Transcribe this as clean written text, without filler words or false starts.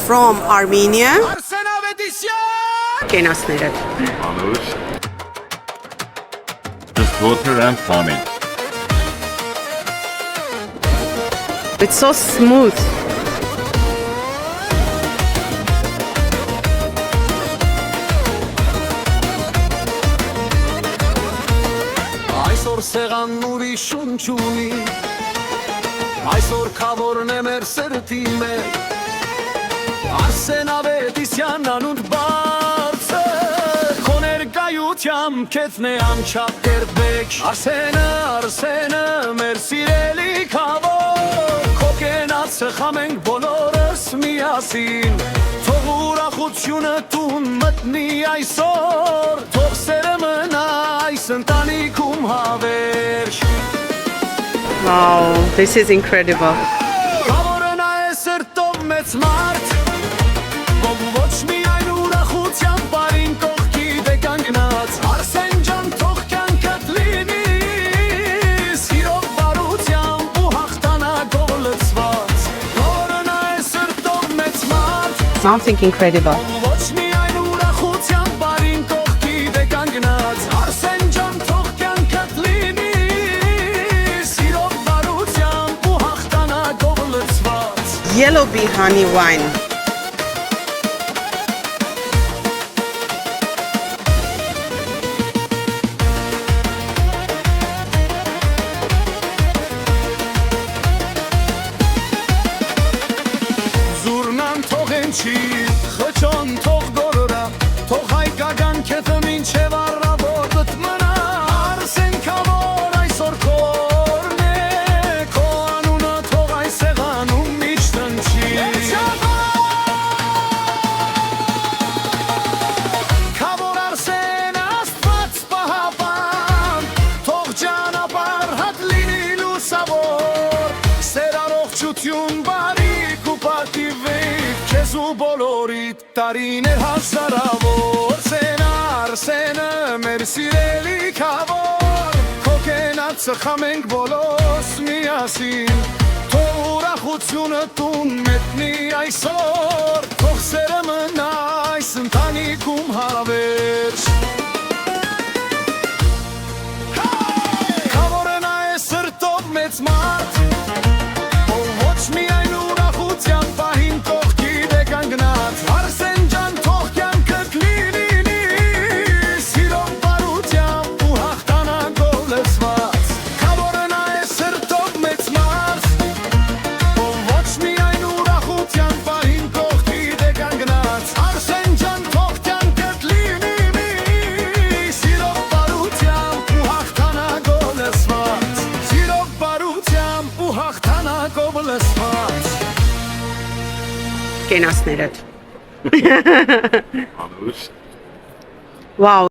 from Armenia. Կենասները։ Just water and farming. It's so smooth. Այսօր սեղան ուրիշ շունչունի Այսօր քավորն է մեր սրտի մեջ Արսեն Ավետիսյան անունդ բարձր Քո ներկայությամբ քեզ է անչափ կերպեք Արսենը մեր սիրելի քավոր Քո կենացը խամենք բոլորս միասին Թող ուրախությունը տուն մտնի այսօր Թող սերը մնա այս ընտանիքում հավերժ Wow, this is incredible. Քավորն է սրտով մեծ մարդ Ով ոչ միայն ուրախության բարին կողքի դե կանգնած Արսեն ջան թող կյանքդ լինի Սիրով բարությամբ ու հաղթանակով լցված Քավորն է սրտով մեծ մարդ Something incredible. Ոչ միայն ուրախության բարին կողքի դե կանգնած Արսեն ջան թող կյանքդ լինի Սիրով բարությամբ ու հաղթանակով լցված Yellow bee honey wine. Զուրնան թող ընչի, խճոն թող գորորա Թող հայկական քեթը մինչև առավոտդ մնա Արսեն քավոր այսօր քորն է Քո անունը թող այս սեղանում միշտ ընչի Քավոր Արսեն Աստված պահապան Թող ճանապարհ հատ լինի լուսավոր Սեր առողջություն բարիք ու պատիվիկ Քեզ ու բոլորիդ տարիներ հազարավոր Արսենը մեր սիրելի քավոր Քո կենացը խամենք բոլորս միասին Թող ուրախությունը տուն մտնի այսօր Թող սերը մնա այս ընտանիքում հավերժ Քավորն է սրտով մեծ մարդ Ով ոչ միայն ուրախության պահին կողքի դե կանգնած Արսեն ջան թող կյանքդ լինի Սիրով բարությամբ ու հաղթանակով լցված Քավորն է սրտով մեծ մարդ Ով ոչ միայն ուրախության պահին կողքի դե կանգնած Արսեն ջան թող կյանքդ լինի Սիրով բարությամբ ու հաղթանակով լցված Սիրով բարությամբ ու հաղթանակով լցված Կենասները։ Wow,